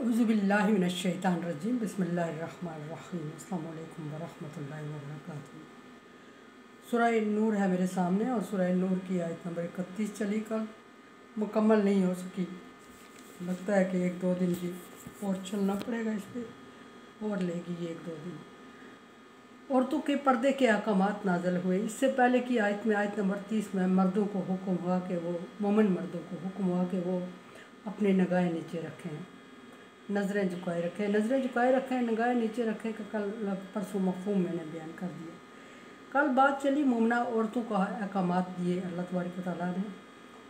औज़ुबिल्लाहि मिनश्शैतानिर्रजीम बिस्मिल्लाहिर्रहमानिर्रहीम अस्सलामु अलैकुम वरहमतुल्लाहि वबरकातुहू। सूरह नूर है मेरे सामने और सूरह नूर की आयत नंबर 31 चली। कल मुकम्मल नहीं हो सकी, लगता है कि 1-2 दिन की और चलना पड़ेगा, इस पर और लेगी ये 1-2 दिन। औरतों के पर्दे के अहकामात नाज़िल हुए। इससे पहले की आयत में, आयत नंबर 30 में, मर्दों को हुक्म हुआ कि वो मोमिन मर्दों को हुक्म हुआ कि वो अपनी निगाहें नीचे रखें, नज़रें झुकाए रखें, निगाहें नीचे रखें का कल परसों मफ़हूम मैंने बयान कर दिया। कल बात चली मोमिना औरतों का अहकामात दिए अल्लाह तबारक व तआला ने,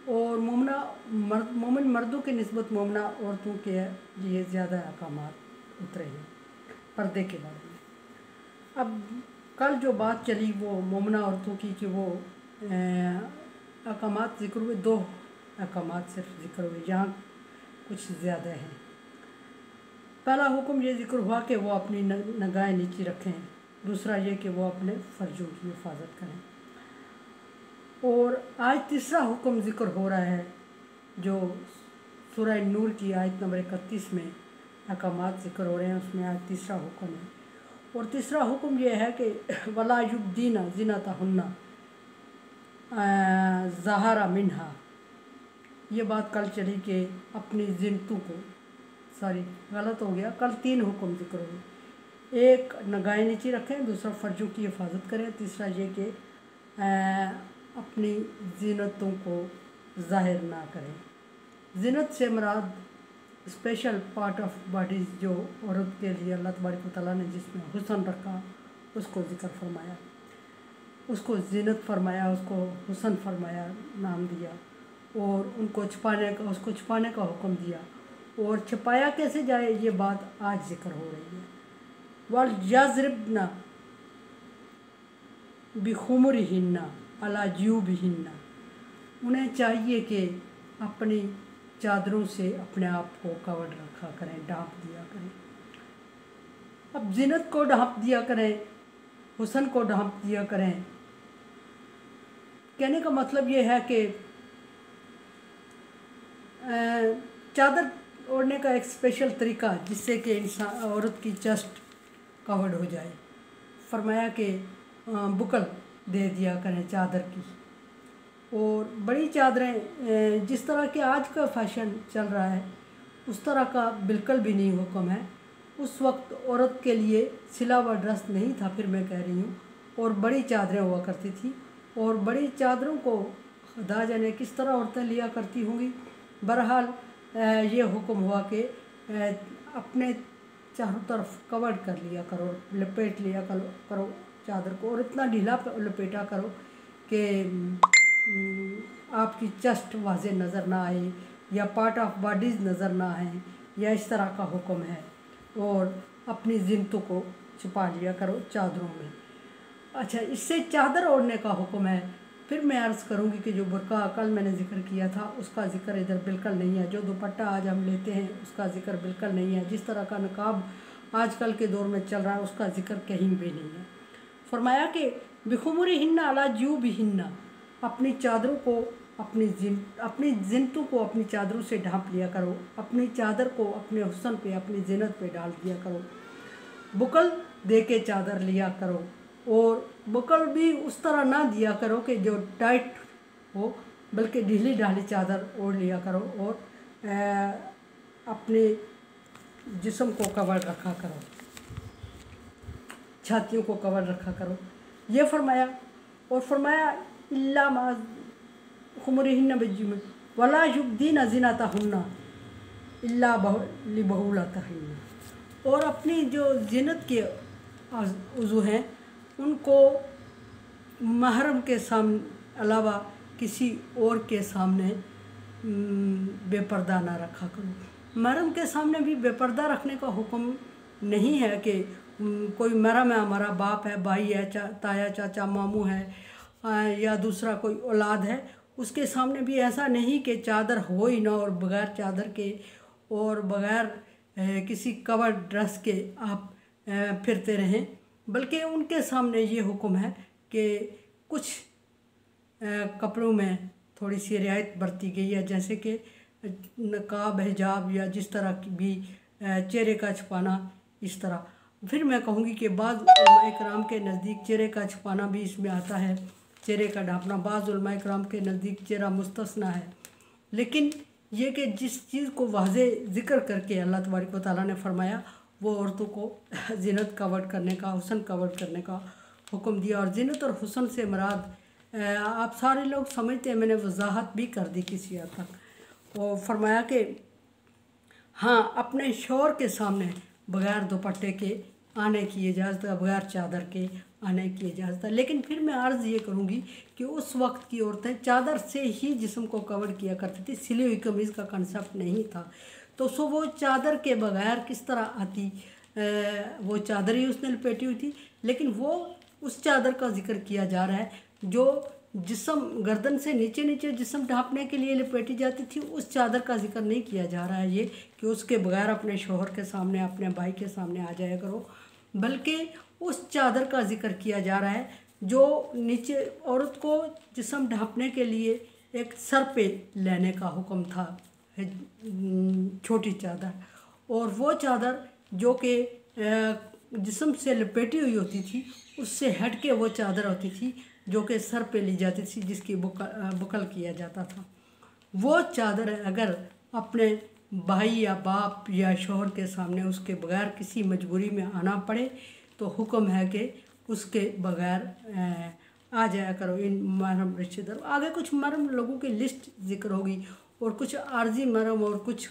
और मोमिन मर्दों की निस्बत मोमिना औरतों के लिए ज़्यादा अहकामात उतरे हैं पर्दे के बारे में। अब कल जो बात चली वो मोमिना औरतों की कि वो अहकामात ज़िक्र हुए, 2 अहकामात सिर्फ ज़िक्र हुए, यहाँ कुछ ज़्यादा हैं। पहला हुक्म ये ज़िक्र हुआ कि वो अपनी निगाहें नीचे रखें, दूसरा ये कि वो अपने फ़र्जों की हिफाजत करें। और आज तीसरा हुक्म ज़िक्र हो रहा है जो सूरह नूर की आयत नंबर 31 में अहकामात ज़िक्र हो रहे हैं, उसमें आज तीसरा हुक्म है। और तीसरा हुक्म ये है कि वला युब्दीना ज़ीनतहुन्ना ज़हरा मिन्हा। ये बात कल चली कि अपनी ज़ीनतों को, सॉरी गलत हो गया, कल 3 हुक्म ज़िक्र हुए। एक निगाहें नीचे रखें, दूसरा फ़र्जों की हिफाजत करें, तीसरा ये कि अपनी ज़ीनतों को ज़ाहिर ना करें। ज़ीनत से मुराद स्पेशल पार्ट ऑफ बॉडी जो औरत के लिए अल्लाह तबारक व तआला ने जिसमें हुस्न रखा उसको ज़िक्र फरमाया, उसको ज़ीनत फरमाया, उसको हुस्न फरमाया, नाम दिया, और उसको छुपाने का हुक्म दिया। और छुपाया कैसे जाए ये बात आज ज़िक्र हो रही है। वल यज़रिबना बिखुमुरिहिन्ना अला जुयूबिहिन्ना। उन्हें चाहिए कि अपनी चादरों से अपने आप को कवर रखा करें, ढाँप दिया करें। अब ज़ीनत को ढाँप दिया करें, हुस्न को ढाँप दिया करें, कहने का मतलब ये है कि चादर ओढ़ने का एक स्पेशल तरीका जिससे कि इंसान औरत की चेस्ट कवर्ड हो जाए। फरमाया कि बुकल दे दिया करें चादर की। और बड़ी चादरें, जिस तरह के आज का फैशन चल रहा है उस तरह का बिल्कुल भी नहीं हुक्म है। उस वक्त औरत के लिए सिला हुआ ड्रेस नहीं था, फिर मैं कह रही हूँ, और बड़ी चादरें हुआ करती थी, और बड़ी चादरों को खुदा जाने किस तरह औरतें लिया करती होंगी। बहरहाल ये हुक्म हुआ कि अपने चारों तरफ कवर कर लिया करो, लपेट लिया करो चादर को, और इतना ढीला लपेटा करो कि आपकी चेस्ट वाज़े नज़र ना आए या पार्ट ऑफ बॉडीज़ नज़र ना आए, या इस तरह का हुक्म है। और अपनी ज़ीनतों को छुपा लिया करो चादरों में। अच्छा, इससे चादर ओढ़ने का हुक्म है। फिर मैं अर्ज़ करूँगी कि जो बुर्का कल मैंने ज़िक्र किया था उसका ज़िक्र इधर बिल्कुल नहीं है। जो दुपट्टा आज हम लेते हैं उसका ज़िक्र बिल्कुल नहीं है। जिस तरह का नकाब आजकल के दौर में चल रहा है उसका ज़िक्र कहीं भी नहीं है। फरमाया कि बिखुमुरिहिन्ना अला जुयूबिहिन्ना, अपनी चादरों को, अपनी ज़ीनतों को अपनी चादरों से ढाँप लिया करो, अपनी चादर को अपने हुस्न पे, अपनी ज़ीनत पे डाल दिया करो। बुकल दे के चादर लिया करो, और बुकल भी उस तरह ना दिया करो कि जो टाइट हो, बल्कि ढीली ढाली चादर ओढ़ लिया करो, और अपने जिस्म को कवर रखा करो, छातियों को कवर रखा करो, ये फरमाया। और फरमाया इल्ला मा खुमुरिहिन्ना बिजुम वला युब्दीना ज़ीनतहुन्ना इल्ला लिबुलातिहिन्ना। और अपनी जो ज़ीनत के उज़ू हैं उनको महरम के सामने अलावा किसी और के सामने बेपर्दा ना रखा करो। महरम के सामने भी बेपर्दा रखने का हुक्म नहीं है कि कोई महरम है, हमारा बाप है, भाई है, ताया चाचा मामू है, या दूसरा कोई औलाद है, उसके सामने भी ऐसा नहीं कि चादर हो ही ना और बग़ैर चादर के और बग़ैर किसी कवर ड्रेस के आप फिरते रहें। बल्कि उनके सामने ये हुक्म है कि कुछ कपड़ों में थोड़ी सी रियायत बरती गई है, जैसे कि नकाब, हिजाब या जिस तरह की भी चेहरे का छुपाना इस तरह। फिर मैं कहूँगी कि बाज़ उलमाए कराम के नज़दीक चेहरे का छुपाना भी इसमें आता है, चेहरे का ढांपना बाज़ उलमाए कराम के नज़दीक चेहरा मुस्तस्ना है। लेकिन ये कि जिस चीज़ को वाज़े ज़िक्र करके अल्लाह तबारक व तआला ने फरमाया वो औरतों को ज़ीनत कवर करने का, हुस्न कवर करने का हुक्म दिया। और ज़ीनत और हुस्न से मुराद आप सारे लोग समझते हैं, मैंने वजाहत भी कर दी किसी हद तक। वो फरमाया कि हाँ, अपने शौहर के सामने बग़ैर दुपट्टे के आने की इजाज़त है, बग़ैर चादर के आने की इजाज़त है। लेकिन फिर मैं अर्ज़ ये करूँगी कि उस वक्त की औरतें चादर से ही जिस्म को कवर किया करती थी, सिली हुई कमीज़ का कंसेप्ट नहीं था। तो वो चादर के बग़ैर किस तरह आती, वो चादर ही उसने लपेटी हुई थी। लेकिन वो उस चादर का जिक्र किया जा रहा है जो जिस्म गर्दन से नीचे नीचे जिस्म ढांपने के लिए लपेटी जाती थी, उस चादर का जिक्र नहीं किया जा रहा है ये कि उसके बगैर अपने शौहर के सामने, अपने भाई के सामने आ जाया करो, बल्कि उस चादर का जिक्र किया जा रहा है जो नीचे औरत को जिस्म ढांपने के लिए एक सर पे लेने का हुक्म था, छोटी चादर। और वो चादर जो कि जिस्म से लपेटी हुई होती थी, उससे हट के वो चादर होती थी जो कि सर पे ली जाती थी, जिसकी बुकल किया जाता था। वो चादर अगर अपने भाई या बाप या शौहर के सामने उसके बगैर किसी मजबूरी में आना पड़े तो हुक्म है कि उसके बगैर आ जाया करो इन महरम रिश्तेदार। आगे कुछ महरम लोगों की लिस्ट ज़िक्र होगी और कुछ आर्जी महरम और कुछ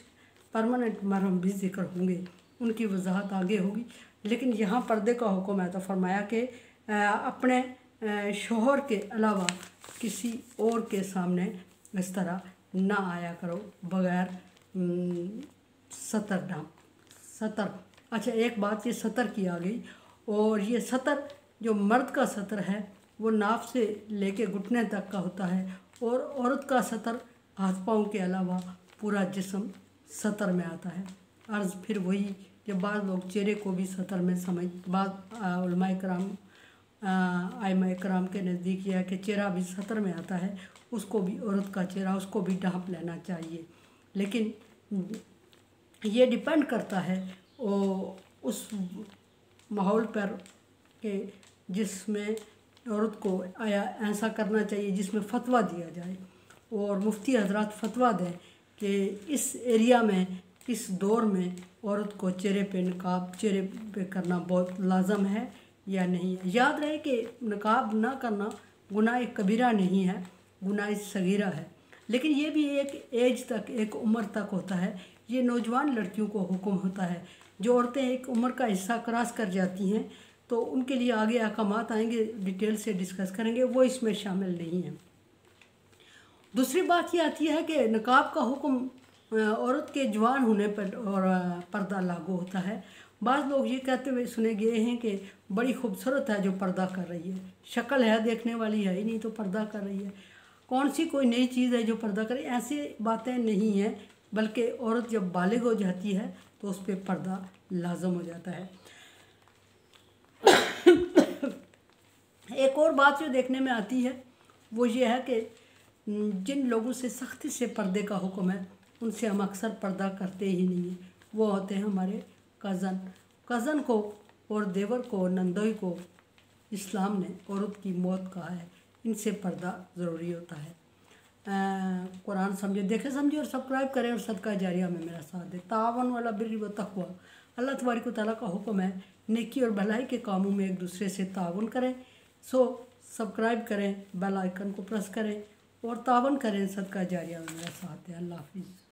परमानेंट महरम भी ज़िक्र होंगे, उनकी वजाहत आगे होगी। लेकिन यहाँ पर्दे का हुक्म है तो फरमाया कि अपने शौहर के अलावा किसी और के सामने इस तरह ना आया करो बग़ैर सतर। अच्छा, एक बात ये सतर की आ गई, और ये सतर जो मर्द का सतर है वो नाफ से लेके घुटने तक का होता है, और औरत का सतर हाथ पाँव के अलावा पूरा जिस्म सतर में आता है। अर्ज़ फिर वही कि बाद लोग चेहरे को भी सतर में समझ, बाद उलमाए कराम आइमाए कराम के नज़दीक यह है कि चेहरा भी सतर में आता है, उसको भी औरत का चेहरा उसको भी ढांप लेना चाहिए। लेकिन ये डिपेंड करता है उस माहौल पर कि जिसमें औरत को ऐसा करना चाहिए जिसमें फ़तवा दिया जाए, और मुफ्ती हजरात फ़तवा दें कि इस एरिया में इस दौर में औरत को चेहरे पे नकाब चेहरे पे करना बहुत लाजम है या नहीं है। याद रहे कि नकाब ना करना गुनाह कबीरा नहीं है, गुनाह सगीरा है। लेकिन ये भी एक एज तक, एक उम्र तक होता है। ये नौजवान लड़कियों को हुक्म होता है। जो औरतें एक उम्र का हिस्सा क्रॉस कर जाती हैं तो उनके लिए आगे अहकामात आएंगे, डिटेल से डिस्कस करेंगे, वो इसमें शामिल नहीं है। दूसरी बात ये आती है कि नकाब का हुक्म औरत के जवान होने पर और पर्दा लागू होता है। बाज़ लोग ये कहते हुए सुने गए हैं कि बड़ी खूबसूरत है जो पर्दा कर रही है, शक्ल है देखने वाली है ही नहीं तो पर्दा कर रही है, कौन सी कोई नई चीज़ है जो पर्दा करे। ऐसी बातें नहीं हैं, बल्कि औरत जब बालिग हो जाती है तो उस पर पर्दा लाजम हो जाता है। एक और बात जो देखने में आती है वो ये है कि जिन लोगों से सख्ती से पर्दे का हुक्म है उनसे हम अक्सर पर्दा करते ही नहीं हैं। वो होते हैं हमारे कज़न को और देवर को, नंदोई को इस्लाम ने औरत की मौत कहा है, इनसे पर्दा ज़रूरी होता है। कुरान समझे, देखे समझे और सब्सक्राइब करें और सदका जारिया में मेरा साथ दे। तावन वाला बिर्रि व तक़वा, अल्लाह तबारक व तआला का हुक्म है नेकी और भलाई के कामों में एक दूसरे से तावन करें। सो सब्सक्राइब करें, बेल आइकन को प्रेस करें और तावन करें, सदका जारिया में मेरा साथ दें। अल्लाह हाफिज़।